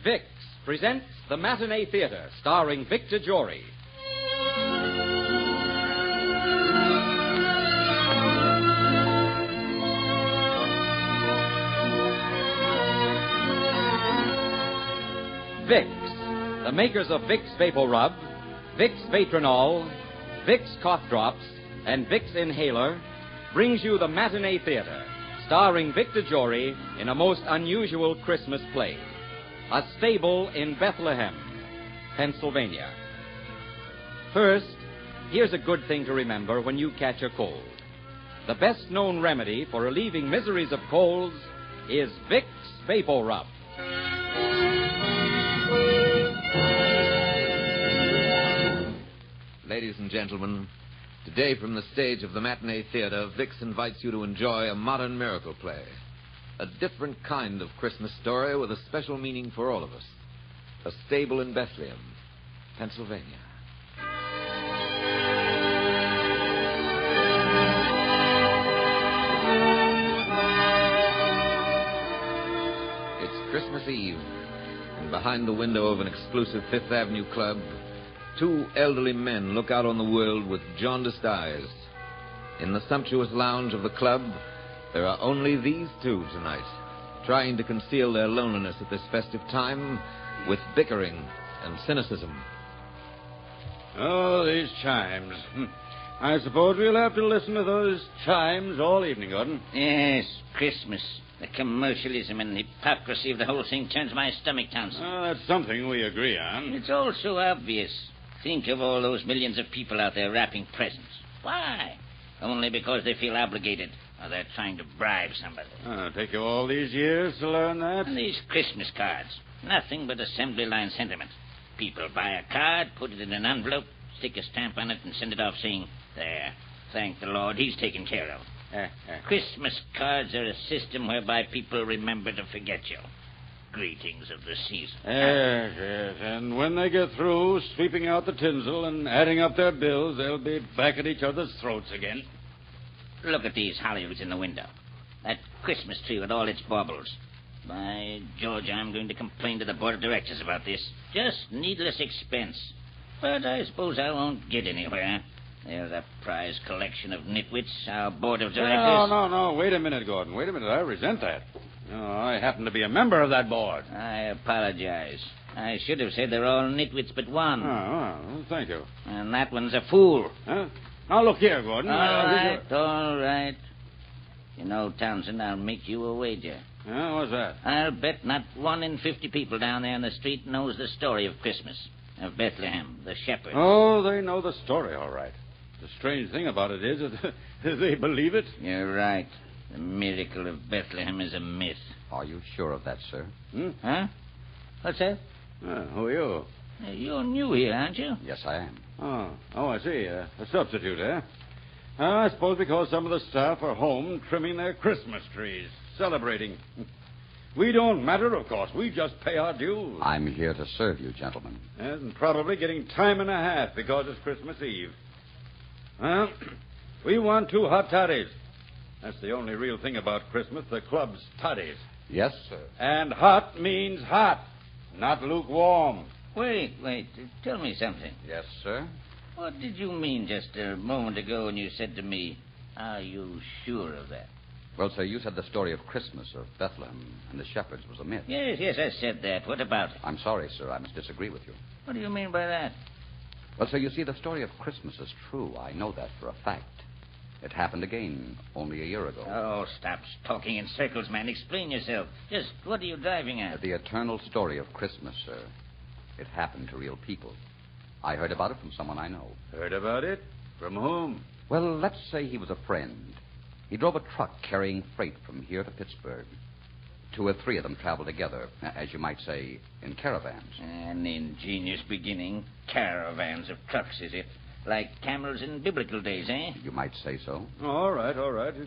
Vicks presents the Matinee Theater, starring Victor Jory. Vicks, the makers of Vicks Vapor Rub, Vicks Vatronol, Vicks Cough Drops, and Vicks Inhaler, brings you the Matinee Theater, starring Victor Jory in a most unusual Christmas play. A Stable in Bethlehem, Pennsylvania. First, here's a good thing to remember when you catch a cold. The best-known remedy for relieving miseries of colds is Vicks Vapor Rub. Ladies and gentlemen, today from the stage of the Matinee Theater, Vicks invites you to enjoy a modern miracle play. A different kind of Christmas story with a special meaning for all of us. A Stable in Bethlehem, Pennsylvania. It's Christmas Eve, and behind the window of an exclusive Fifth Avenue club, two elderly men look out on the world with jaundiced eyes. In the sumptuous lounge of the club, there are only these two tonight, trying to conceal their loneliness at this festive time with bickering and cynicism. Oh, these chimes. I suppose we'll have to listen to those chimes all evening, Gordon. Yes, Christmas. The commercialism and hypocrisy of the whole thing turns my stomach, Townsend. Oh, that's something we agree on. It's all so obvious. Think of all those millions of people out there wrapping presents. Why? Only because they feel obligated, or they're trying to bribe somebody. Take you all these years to learn that? And these Christmas cards. Nothing but assembly line sentiment. People buy a card, put it in an envelope, stick a stamp on it, and send it off saying, there, thank the Lord, he's taken care of. Christmas cards are a system whereby people remember to forget you. Greetings of the season. Yes. And when they get through sweeping out the tinsel and adding up their bills, they'll be back at each other's throats again. Look at these hollyhoods in the window. That Christmas tree with all its baubles. By George, I'm going to complain to the board of directors about this. Just needless expense. But I suppose I won't get anywhere. There's a prize collection of nitwits, our board of directors. No. Wait a minute, Gordon. Wait a minute. I resent that. I happen to be a member of that board. I apologize. I should have said they're all nitwits but one. Well, thank you. And that one's a fool. Huh? Now, look here, Gordon. All right. You know, Townsend, I'll make you a wager. What's that? I'll bet not 1 in 50 people down there in the street knows the story of Christmas, of Bethlehem, the shepherd. Oh, they know the story, all right. The strange thing about it is that they believe it. You're right. The miracle of Bethlehem is a myth. Are you sure of that, sir? Huh? What's that? Who are you? You're new here, aren't you? Yes, I am. Oh, I see. A substitute, eh? I suppose because some of the staff are home trimming their Christmas trees, celebrating. We don't matter, of course. We just pay our dues. I'm here to serve you, gentlemen. And probably getting time and a half because it's Christmas Eve. Well, we want 2 hot toddies. That's the only real thing about Christmas, the club's toddies. Yes, sir. And hot means hot, not lukewarm. Wait. Tell me something. Yes, sir. What did you mean just a moment ago when you said to me, are you sure of that? Well, sir, you said the story of Christmas, of Bethlehem, and the shepherds was a myth. Yes, I said that. What about it? I'm sorry, sir. I must disagree with you. What do you mean by that? Well, sir, you see, the story of Christmas is true. I know that for a fact. It happened again only a year ago. Oh, stop talking in circles, man. Explain yourself. Just what are you driving at? The eternal story of Christmas, sir. It happened to real people. I heard about it from someone I know. Heard about it? From whom? Well, let's say he was a friend. He drove a truck carrying freight from here to Pittsburgh. 2 or 3 of them traveled together, as you might say, in caravans. An ingenious beginning. Caravans of trucks, is it? Like camels in biblical days, eh? You might say so. All right.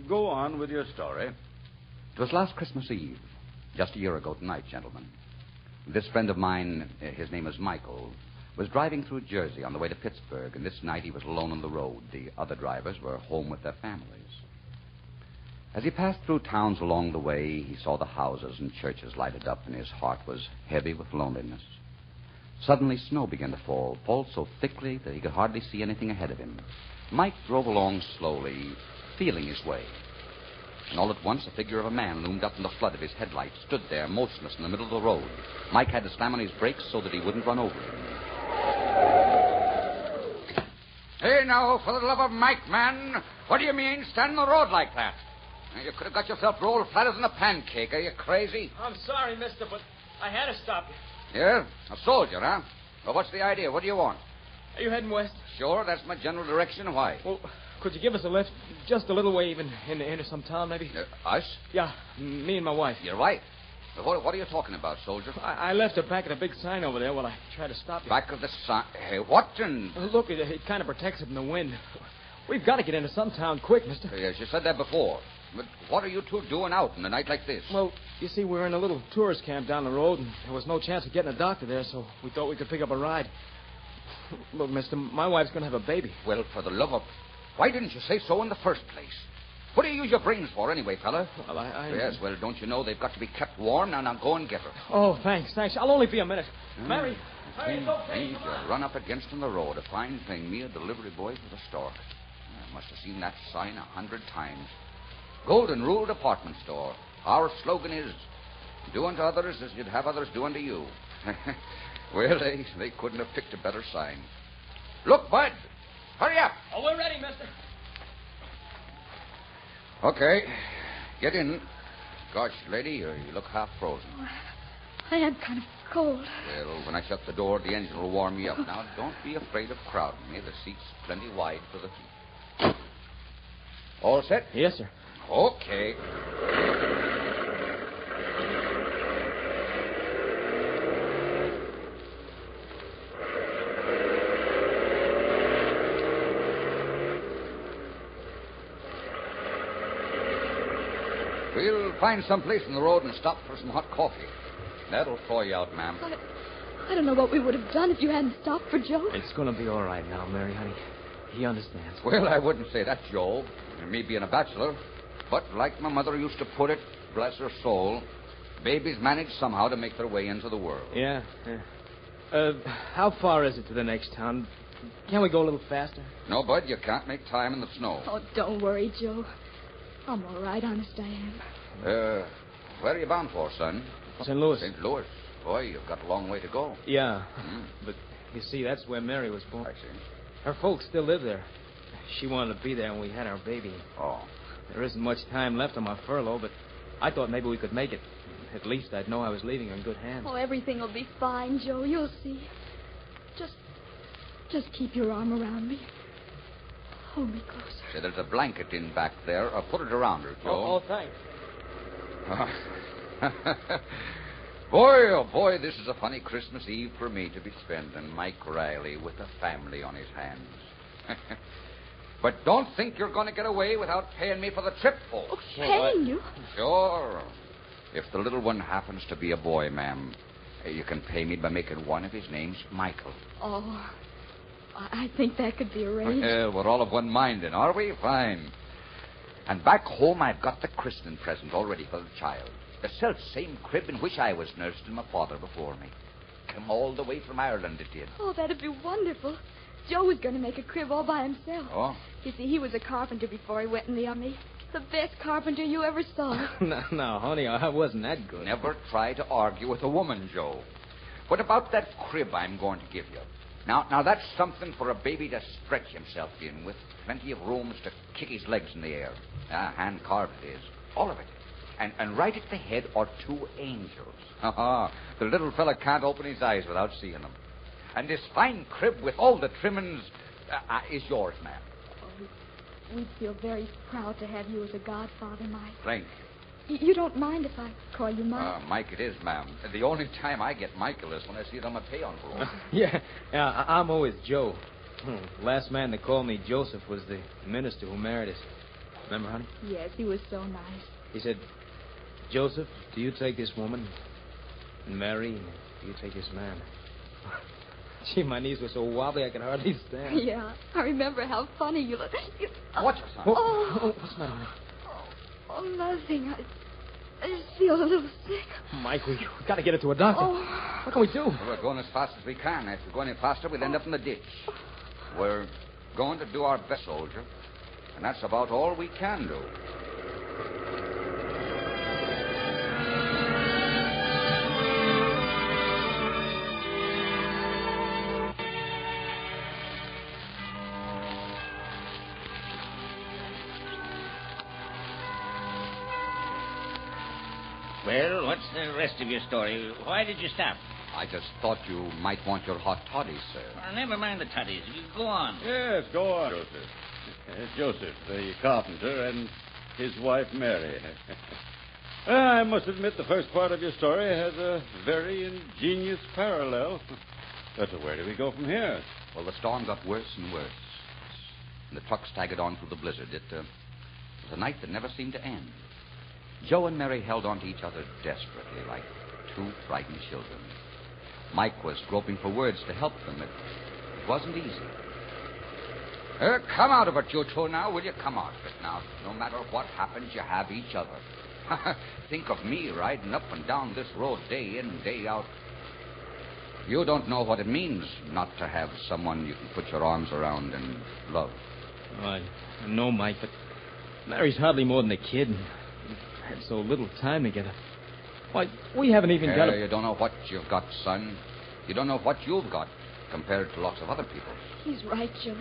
Go on with your story. It was last Christmas Eve, just a year ago tonight, gentlemen. This friend of mine, his name is Michael, was driving through Jersey on the way to Pittsburgh, and this night he was alone on the road. The other drivers were home with their families. As he passed through towns along the way, he saw the houses and churches lighted up, and his heart was heavy with loneliness. Suddenly, snow began to fall so thickly that he could hardly see anything ahead of him. Mike drove along slowly, feeling his way. And all at once, the figure of a man loomed up in the flood of his headlights, stood there, motionless in the middle of the road. Mike had to slam on his brakes so that he wouldn't run over him. Hey, now, for the love of Mike, man, what do you mean standing in the road like that? You could have got yourself rolled flatter than a pancake. Are you crazy? I'm sorry, mister, but I had to stop you. Yeah? A soldier, huh? Well, what's the idea? What do you want? Are you heading west? Sure, that's my general direction. Why? Well, could you give us a lift? Just a little way even into some town, maybe? Us? Yeah, me and my wife. Your wife? What are you talking about, soldier? I left her back at a big sign over there while I tried to stop you. Back of the sign? Hey, what? Look, it kind of protects it from the wind. We've got to get into some town quick, mister. Yes, you said that before. But what are you two doing out in a night like this? Well, you see, we're in a little tourist camp down the road, and there was no chance of getting a doctor there, so we thought we could pick up a ride. Look, mister, my wife's going to have a baby. Well, for the love of... Why didn't you say so in the first place? What do you use your brains for anyway, fella? Well, I... Yes, well, don't you know they've got to be kept warm? Now go and get her. Oh, thanks. I'll only be a minute. Mary, it's okay. You run up against on the road. A fine thing. Me, a delivery boy for the store. I must have seen that sign 100 times. Golden Rule Department Store. Our slogan is, do unto others as you'd have others do unto you. Well, they couldn't have picked a better sign. Look, Bud. Hurry up. Oh, we're ready, mister. Okay. Get in. Gosh, lady, you look half frozen. I am kind of cold. Well, when I shut the door, the engine will warm you up. Now, don't be afraid of crowding me. The seat's plenty wide for the feet. All set? Yes, sir. Okay. We'll find some place in the road and stop for some hot coffee. That'll thaw you out, ma'am. I don't know what we would have done if you hadn't stopped for Joe. It's going to be all right now, Mary, honey. He understands. Well, I wouldn't say that, Joe. Me being a bachelor. But like my mother used to put it, bless her soul, babies manage somehow to make their way into the world. Yeah. How far is it to the next town? Can't we go a little faster? No, Bud, you can't make time in the snow. Oh, don't worry, Joe. I'm all right, honest I am. Where are you bound for, son? St. Louis. St. Louis. Boy, you've got a long way to go. Yeah. But you see, that's where Mary was born. I see. Her folks still live there. She wanted to be there when we had our baby. Oh. There isn't much time left on my furlough, but I thought maybe we could make it. At least I'd know I was leaving her in good hands. Oh, everything will be fine, Joe. You'll see. Just keep your arm around me. Hold me closer. Say, there's a blanket in back there. Put it around her, Joe. Oh, thanks. Boy, oh boy, this is a funny Christmas Eve for me to be spending. Mike Riley with a family on his hands. But don't think you're going to get away without paying me for the trip, folks. Oh, paying you? Sure. If the little one happens to be a boy, ma'am, you can pay me by making one of his names Michael. Oh, I think that could be arranged. Well, we're all of one mind then, are we? Fine. And back home, I've got the christening present all ready for the child. The self-same crib in which I was nursed and my father before me. Come all the way from Ireland, it did. Oh, that'd be wonderful. Joe was going to make a crib all by himself. Oh? You see, he was a carpenter before he went in the Army. The best carpenter you ever saw. No, honey, I wasn't that good. Never try to argue with a woman, Joe. What about that crib I'm going to give you? Now that's something for a baby to stretch himself in, with plenty of rooms to kick his legs in the air. Hand-carved it is. All of it. And right at the head are two angels. The little fella can't open his eyes without seeing them. And this fine crib with all the trimmings is yours, ma'am. Oh, we'd feel very proud to have you as a godfather, Mike. Thank you. You don't mind if I call you Mike? Mike it is, ma'am. The only time I get Michael is when I see it on my pay envelope. Yeah, I'm always Joe. Last man to call me Joseph was the minister who married us. Remember, honey? Yes, he was so nice. He said, Joseph, do you take this woman? And Mary, do you take this man? Gee, my knees were so wobbly I could hardly stand. Yeah, I remember how funny you look. Watch it, son. Oh, what's the matter, honey? Oh, Oh, nothing. I just feel a little sick. Mike, we've got to get her to a doctor. Oh. What can we do? Well, we're going as fast as we can. If we go any faster, we'll end up in the ditch. We're going to do our best, soldier. And that's about all we can do. Well, what's the rest of your story? Why did you stop? I just thought you might want your hot toddies, sir. Well, never mind the tutties. You go on. Yes, go on, Joseph. Joseph, the carpenter, and his wife, Mary. I must admit the first part of your story has a very ingenious parallel. But where do we go from here? Well, the storm got worse and worse. And the truck staggered on through the blizzard. It was a night that never seemed to end. Joe and Mary held on to each other desperately, like two frightened children. Mike was groping for words to help them. It wasn't easy. Come out of it, you two, now, will you? Come out of it now. No matter what happens, you have each other. Think of me riding up and down this road day in, day out. You don't know what it means not to have someone you can put your arms around and love. Oh, I know, Mike, but Mary's hardly more than a kid. And we've had so little time together. Why, we haven't even got a... You don't know what you've got, son. You don't know what you've got compared to lots of other people. He's right, Joe.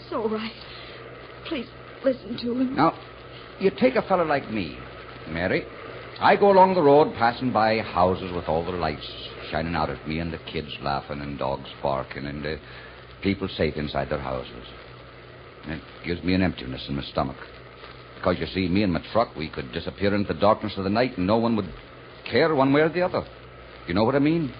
So right. Please, listen to him. Now, you take a fellow like me, Mary. I go along the road passing by houses with all the lights shining out at me and the kids laughing and dogs barking and people safe inside their houses. And it gives me an emptiness in my stomach. Because, you see, me and my truck, we could disappear into the darkness of the night and no one would care one way or the other. You know what I mean?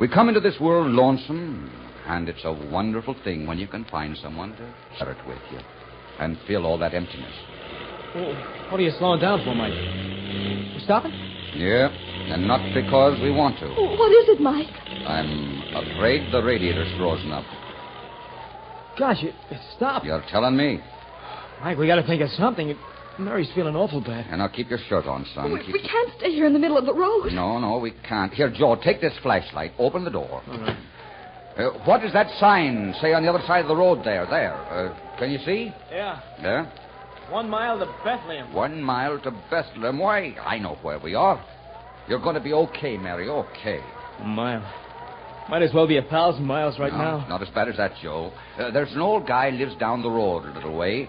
We come into this world lonesome, and it's a wonderful thing when you can find someone to share it with you and fill all that emptiness. Well, what are you slowing down for, Mike? You stopping? Yeah, and not because we want to. What is it, Mike? I'm afraid the radiator's frozen up. Gosh, it stopped. You're telling me. Mike, we got to think of something. Mary's feeling awful bad. And now keep your shirt on, son. We can't stay here in the middle of the road. No, we can't. Here, Joe, take this flashlight. Open the door. All right. What does that sign say on the other side of the road there? There. Can you see? Yeah. There? 1 mile to Bethlehem. 1 mile to Bethlehem. Why, I know where we are. You're going to be okay, Mary, okay. 1 mile. Might as well be 1,000 miles right now. Not as bad as that, Joe. There's an old guy lives down the road a little way.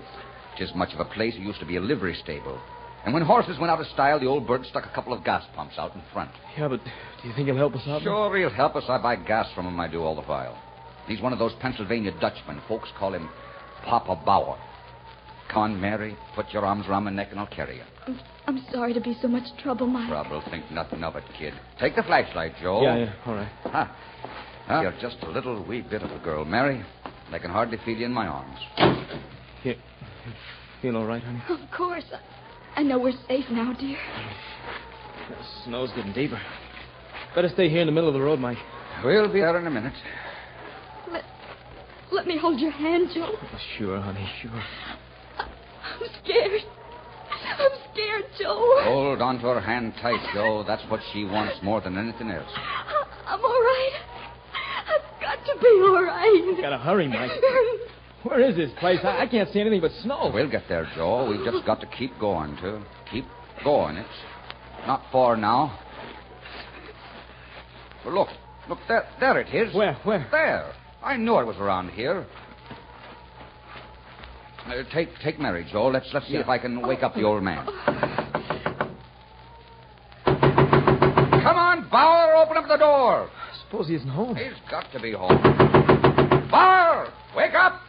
It isn't much of a place. It used to be a livery stable. And when horses went out of style, the old bird stuck a couple of gas pumps out in front. Yeah, but do you think he'll help us out? Sure, he'll help us. I buy gas from him, I do all the while. He's one of those Pennsylvania Dutchmen. Folks call him Papa Bauer. Come on, Mary. Put your arms around my neck and I'll carry you. I'm sorry to be so much trouble, Mike. Trouble? Think nothing of it, kid. Take the flashlight, Joe. Yeah, all right. You're just a little wee bit of a girl, Mary. I can hardly feel you in my arms. You feel all right, honey? Of course. I know we're safe now, dear. The snow's getting deeper. Better stay here in the middle of the road, Mike. We'll be there in a minute. Let me hold your hand, Joe. Oh, sure, honey, sure. I'm scared. I'm scared, Joe. Hold on to her hand tight, Joe. That's what she wants more than anything else. I'm all right. I've got to be all right. Gotta hurry, Mike. Where is this place? I can't see anything but snow. We'll get there, Joe. We've just got to keep going, too. Keep going. It's not far now. Well, look, there it is. Where? There. I knew it was around here. Take Mary, Joe. Let's see if I can wake up the old man. Come on, Bauer, open up the door. I suppose he isn't home. He's got to be home. Bauer, wake up.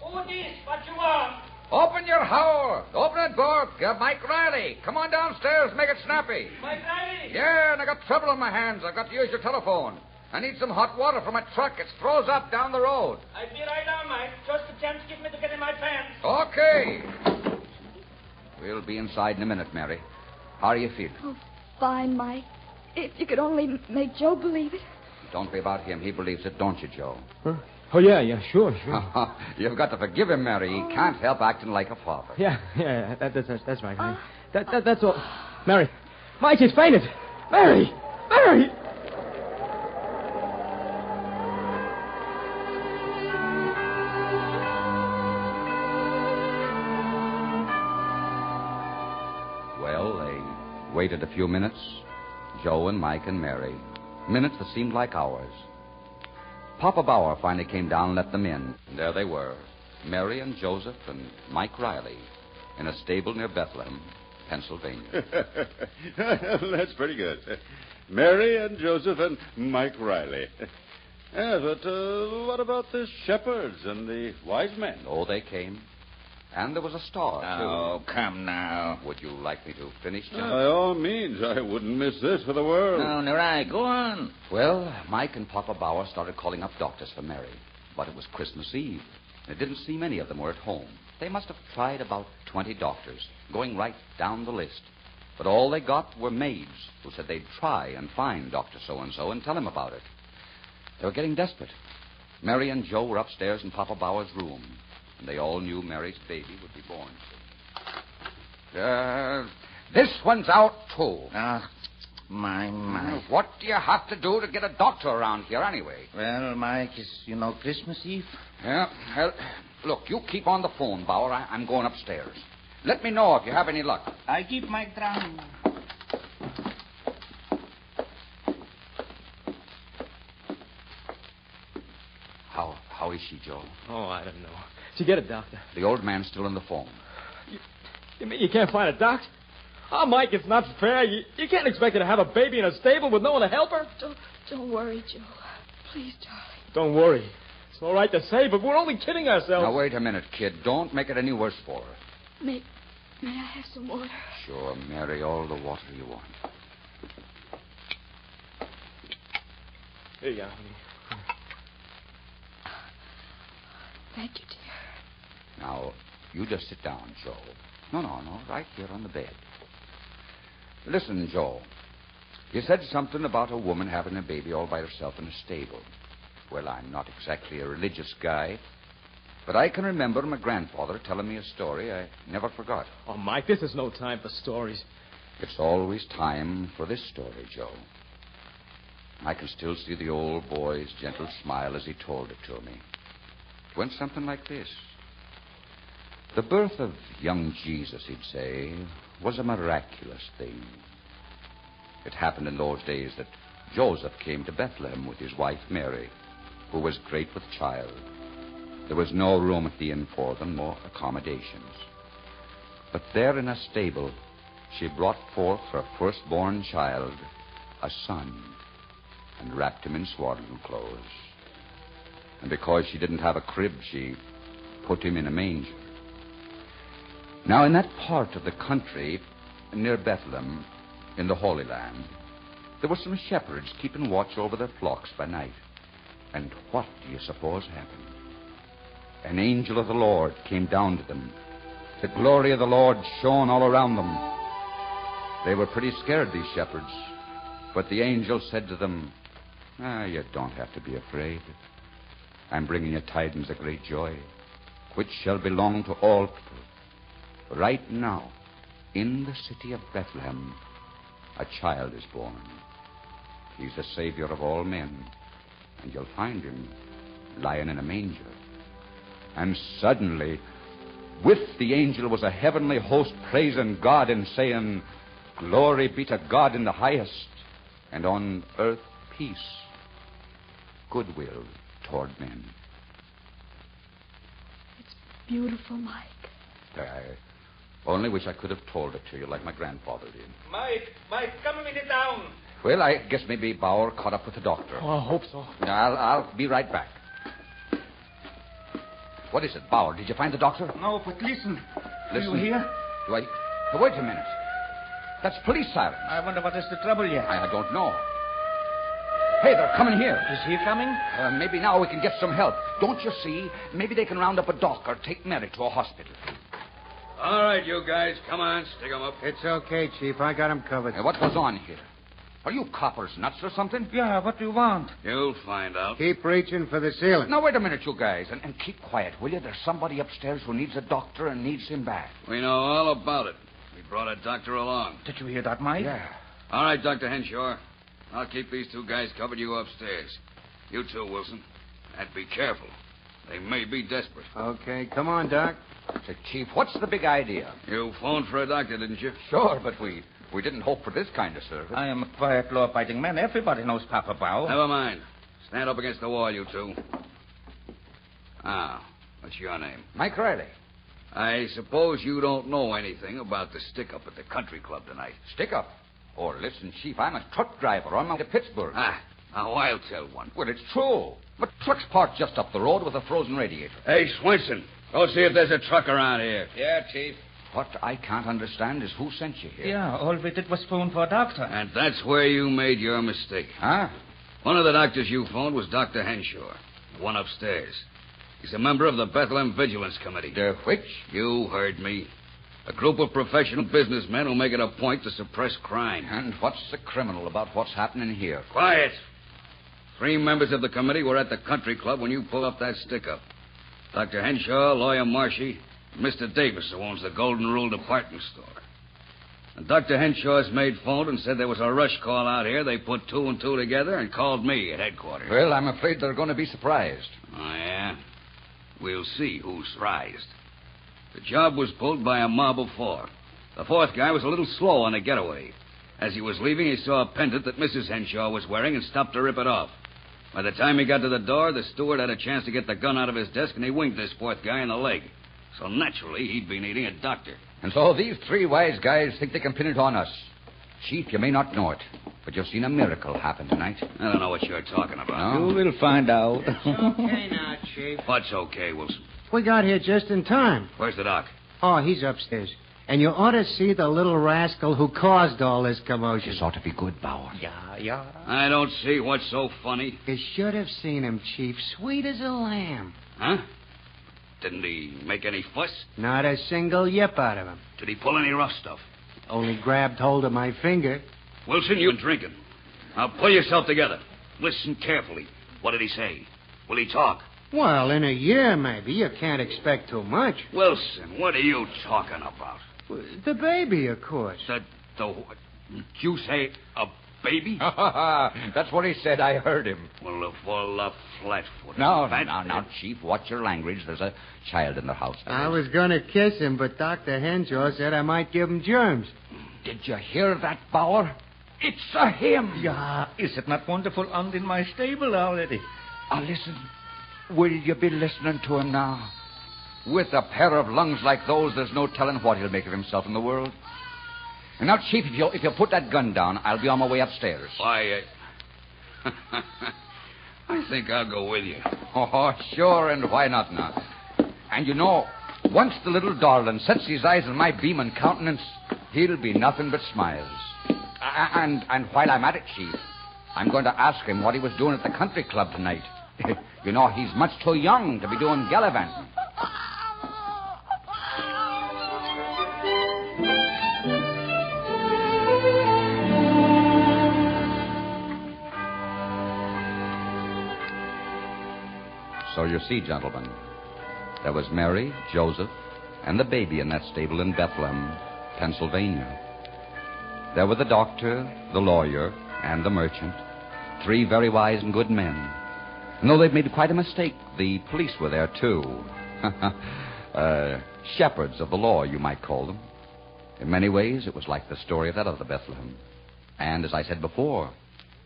Who this? What you want? Open your house. Open the door. Mike Riley. Come on downstairs. Make it snappy. Mike Riley? Yeah, and I got trouble on my hands. I've got to use your telephone. I need some hot water for my truck. It's froze up down the road. I'll be right down, Mike. Just a chance give me to get in my pants. Okay. We'll be inside in a minute, Mary. How are you feeling? Oh, fine, Mike. If you could only make Joe believe it. Don't be about him. He believes it, don't you, Joe? Huh? Oh, yeah, sure. You've got to forgive him, Mary. He can't help acting like a father. Yeah, that's right, honey. That's all. Mary, Mike, he's fainted. Mary! Well, they waited a few minutes. Joe and Mike and Mary. Minutes that seemed like hours. Papa Bauer finally came down and let them in. And there they were, Mary and Joseph and Mike Riley, in a stable near Bethlehem, Pennsylvania. That's pretty good. Mary and Joseph and Mike Riley. Yeah, but what about the shepherds and the wise men? Oh, they came. And there was a star, too. Oh, come now. Would you like me to finish, John? By all means. I wouldn't miss this for the world. No, Nerai, go on. Well, Mike and Papa Bauer started calling up doctors for Mary. But it was Christmas Eve. It didn't seem any of them were at home. They must have tried about 20 doctors, going right down the list. But all they got were maids who said they'd try and find Dr. So-and-so and tell him about it. They were getting desperate. Mary and Joe were upstairs in Papa Bauer's room, and they all knew Mary's baby would be born soon. This one's out, too. My. What do you have to do to get a doctor around here, anyway? Well, Mike, it's, Christmas Eve. Yeah, well, look, you keep on the phone, Bauer. I'm going upstairs. Let me know if you have any luck. I keep my drum. How is she, Joe? Oh, I don't know. Did you get a doctor? The old man's still on the phone. You mean you can't find a doctor? Oh, Mike, it's not fair. You can't expect her to have a baby in a stable with no one to help her. Don't worry, Joe. Please, darling. Don't worry. It's all right to say, but we're only kidding ourselves. Now, wait a minute, kid. Don't make it any worse for her. May I have some water? Sure, Mary, all the water you want. Here you go, honey. Thank you, dear. Now, you just sit down, Joe. No, right here on the bed. Listen, Joe. You said something about a woman having a baby all by herself in a stable. Well, I'm not exactly a religious guy, but I can remember my grandfather telling me a story I never forgot. Oh, Mike, this is no time for stories. It's always time for this story, Joe. I can still see the old boy's gentle smile as he told it to me. It went something like this. The birth of young Jesus, he'd say, was a miraculous thing. It happened in those days that Joseph came to Bethlehem with his wife Mary, who was great with child. There was no room at the inn for them, nor accommodations. But there in a stable, she brought forth her firstborn child, a son, and wrapped him in swaddling clothes. And because she didn't have a crib, she put him in a manger. Now, in that part of the country near Bethlehem, in the Holy Land, there were some shepherds keeping watch over their flocks by night. And what do you suppose happened? An angel of the Lord came down to them. The glory of the Lord shone all around them. They were pretty scared, these shepherds. But the angel said to them, you don't have to be afraid. I'm bringing you tidings of great joy, which shall belong to all people. Right now, in the city of Bethlehem, a child is born. He's the Savior of all men, and you'll find him lying in a manger. And suddenly, with the angel was a heavenly host praising God and saying, Glory be to God in the highest, and on earth peace, goodwill toward men. It's beautiful, Mike. I only wish I could have told it to you like my grandfather did. Mike, come a minute down. Well, I guess maybe Bauer caught up with the doctor. Oh, I hope so. I'll be right back. What is it, Bauer? Did you find the doctor? No, but listen. Listen? Do you hear? Do I... Wait a minute. That's police sirens. I wonder what is the trouble yet. I don't know. Hey, they're coming here. Is he coming? Maybe now we can get some help. Don't you see? Maybe they can round up a doc or take Mary to a hospital. All right, you guys. Come on. Stick 'em up. It's okay, Chief. I got him covered. What goes on here? Are you coppers nuts or something? Yeah, what do you want? You'll find out. Keep reaching for the ceiling. Now, wait a minute, you guys, and keep quiet, will you? There's somebody upstairs who needs a doctor and needs him back. We know all about it. We brought a doctor along. Did you hear that, Mike? Yeah. All right, Dr. Henshaw. I'll keep these two guys covered. You upstairs. You too, Wilson. And be careful. They may be desperate. Okay, come on, Doc. Say, Chief, what's the big idea? You phoned for a doctor, didn't you? Sure, but we didn't hope for this kind of service. I am a quiet, law-abiding man. Everybody knows Papa Bao. Never mind. Stand up against the wall, you two. Ah, what's your name? Mike Riley. I suppose you don't know anything about the stick-up at the country club tonight. Stick up. Oh, listen, Chief, I'm a truck driver on my way to Pittsburgh. Now I'll tell one. Well, it's true. But truck's parked just up the road with a frozen radiator. Hey, Swenson, go see if there's a truck around here. Yeah, Chief. What I can't understand is who sent you here. Yeah, all we did was phone for a doctor. And that's where you made your mistake. Huh? One of the doctors you phoned was Dr. Henshaw, the one upstairs. He's a member of the Bethlehem Vigilance Committee. The which? You heard me. A group of professional businessmen who make it a point to suppress crime. And what's the criminal about what's happening here? Quiet. 3 members of the committee were at the country club when you pulled up that stick-up. Dr. Henshaw, Lawyer Marshy, and Mr. Davis, who owns the Golden Rule department store. And Dr. Henshaw's maid phoned and said there was a rush call out here. They put 2 and 2 together and called me at headquarters. Well, I'm afraid they're going to be surprised. Oh, yeah? We'll see who's surprised. The job was pulled by a mob of 4. The 4th guy was a little slow on the getaway. As he was leaving, he saw a pendant that Mrs. Henshaw was wearing and stopped to rip it off. By the time he got to the door, the steward had a chance to get the gun out of his desk, and he winged this 4th guy in the leg. So naturally, he'd be needing a doctor. And so these 3 wise guys think they can pin it on us. Chief, you may not know it, but you've seen a miracle happen tonight. I don't know what you're talking about. No? You will find out. Okay now, Chief. What's okay, Wilson? We got here just in time. Where's the doc? Oh, he's upstairs. And you ought to see the little rascal who caused all this commotion. This ought to be good, Bauer. Yeah. I don't see what's so funny. You should have seen him, Chief. Sweet as a lamb. Huh? Didn't he make any fuss? Not a single yip out of him. Did he pull any rough stuff? Only grabbed hold of my finger. Wilson, you've been drinking. Now pull yourself together. Listen carefully. What did he say? Will he talk? Well, in a year, maybe. You can't expect too much. Wilson, what are you talking about? The baby, of course. What? Did you say a baby? That's what he said. I heard him. Well, full of flat-footed. Now, Chief, watch your language. There's a child in the house. I was going to kiss him, but Dr. Henshaw said I might give him germs. Did you hear that, Bauer? It's a him. Yeah, is it not wonderful? And in my stable already. Listen. Will you be listening to him now? With a pair of lungs like those, there's no telling what he'll make of himself in the world. And now, Chief, if you'll put that gun down, I'll be on my way upstairs. Why, I think I'll go with you. Oh, sure, and why not now? And you know, once the little darling sets his eyes on my beaming countenance, he'll be nothing but smiles. And while I'm at it, Chief, I'm going to ask him what he was doing at the country club tonight. You know, he's much too young to be doing gallivanting. So you see, gentlemen, there was Mary, Joseph, and the baby in that stable in Bethlehem, Pennsylvania. There were the doctor, the lawyer, and the merchant, 3 very wise and good men. And though they'd made quite a mistake, the police were there, too. Shepherds of the law, you might call them. In many ways, it was like the story of that other Bethlehem. And, as I said before,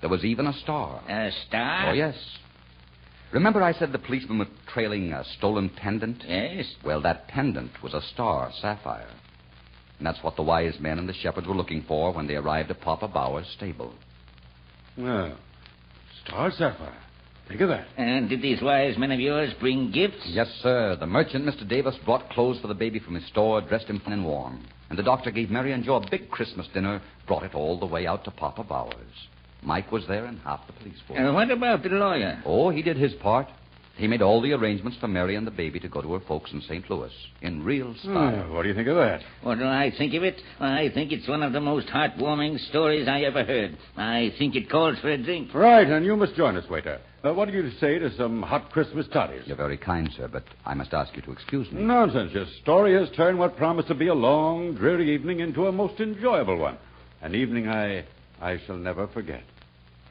there was even a star. A star? Oh, yes. Remember I said the policemen were trailing a stolen pendant? Yes. Well, that pendant was a star sapphire. And that's what the wise men and the shepherds were looking for when they arrived at Papa Bauer's stable. Well, star sapphire. Think of that. And did these wise men of yours bring gifts? Yes, sir. The merchant, Mr. Davis, brought clothes for the baby from his store, dressed him and warm. And the doctor gave Mary and Joe a big Christmas dinner, brought it all the way out to Papa Bauer's. Mike was there and half the police force. And what about the lawyer? Oh, he did his part. He made all the arrangements for Mary and the baby to go to her folks in St. Louis in real style. What do you think of that? What do I think of it? I think it's one of the most heartwarming stories I ever heard. I think it calls for a drink. Right, and you must join us, waiter. What do you say to some hot Christmas toddies? You're very kind, sir, but I must ask you to excuse me. Nonsense. Your story has turned what promised to be a long, dreary evening into a most enjoyable one. An evening I shall never forget.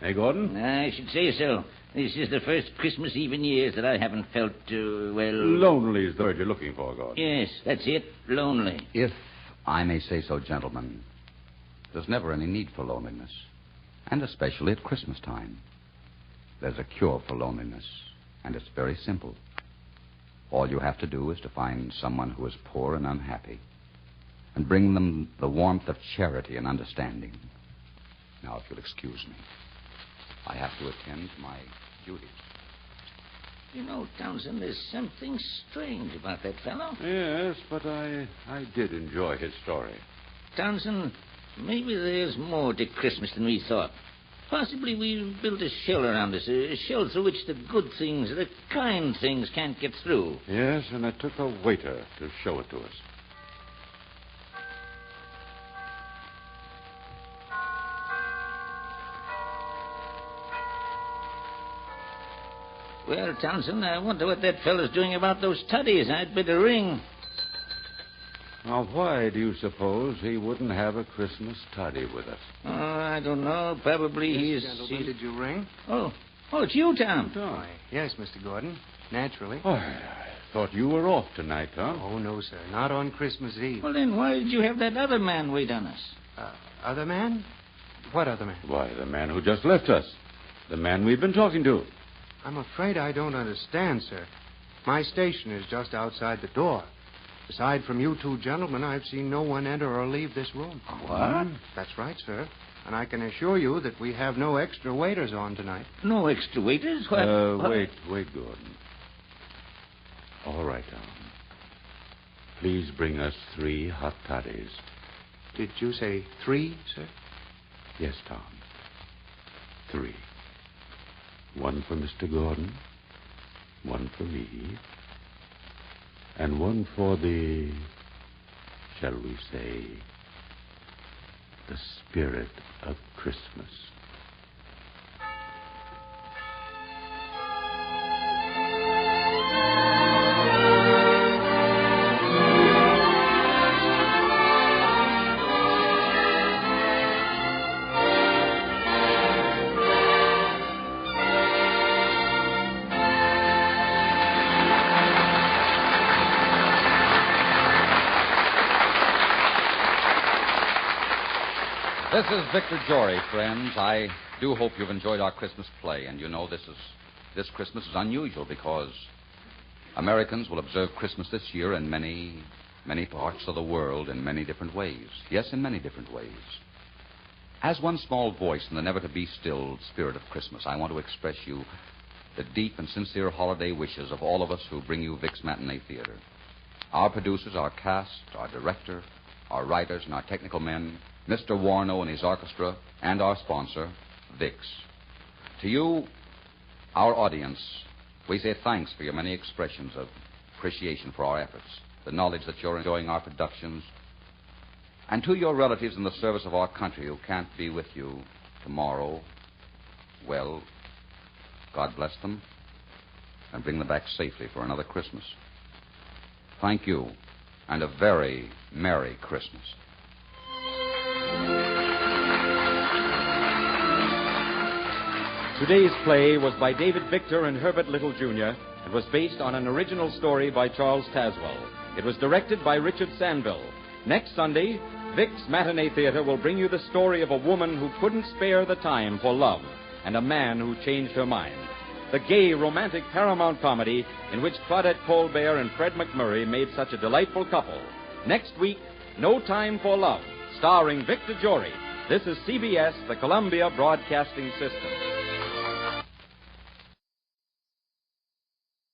Hey, Gordon? I should say so. This is the first Christmas Eve in years that I haven't felt, Lonely is the word you're looking for, Gordon. Yes, that's it. Lonely. If I may say so, gentlemen, there's never any need for loneliness, and especially at Christmas time. There's a cure for loneliness, and it's very simple. All you have to do is to find someone who is poor and unhappy, and bring them the warmth of charity and understanding. Now, if you'll excuse me, I have to attend to my duties. You know, Townsend, there's something strange about that fellow. Yes, but I did enjoy his story. Townsend, maybe there's more to Christmas than we thought. Possibly we've built a shell around us, a shell through which the good things, the kind things can't get through. Yes, and it took a waiter to show it to us. Well, Townsend, I wonder what that fellow's doing about those toddies. I'd better ring. Now, why do you suppose he wouldn't have a Christmas toddy with us? Oh, I don't know. Probably Yes, gentlemen, did you ring? Oh, it's you, Tom. Why, yes, Mr. Gordon. Naturally. Oh, I thought you were off tonight, Tom. Oh, no, sir. Not on Christmas Eve. Well, then why did you have that other man wait on us? Other man? What other man? Why, the man who just left us. The man we've been talking to. I'm afraid I don't understand, sir. My station is just outside the door. Aside from you two gentlemen, I've seen no one enter or leave this room. What? That's right, sir. And I can assure you that we have no extra waiters on tonight. No extra waiters? What? Wait, Gordon. All right, Tom. Please bring us 3 hot toddies. Did you say 3, sir? Yes, Tom. 3. 1 for Mr. Gordon, 1 for me, and 1 for the, shall we say, the spirit of Christmas. This is Victor Jory, friends. I do hope you've enjoyed our Christmas play. And you know this Christmas is unusual because Americans will observe Christmas this year in many, many parts of the world in many different ways. Yes, in many different ways. As one small voice in the never-to-be-stilled spirit of Christmas, I want to express you the deep and sincere holiday wishes of all of us who bring you Vic's Matinee Theater. Our producers, our cast, our director, our writers, and our technical men, Mr. Warno and his orchestra, and our sponsor, Vic's. To you, our audience, we say thanks for your many expressions of appreciation for our efforts, the knowledge that you're enjoying our productions, and to your relatives in the service of our country who can't be with you tomorrow, well, God bless them and bring them back safely for another Christmas. Thank you, and a very Merry Christmas. Today's play was by David Victor and Herbert Little, Jr. and was based on an original story by Charles Tazwell. It was directed by Richard Sanville. Next Sunday, Vic's Matinee Theater will bring you the story of a woman who couldn't spare the time for love and a man who changed her mind. The gay, romantic Paramount comedy in which Claudette Colbert and Fred McMurray made such a delightful couple. Next week, No Time for Love, starring Victor Jory. This is CBS, the Columbia Broadcasting System.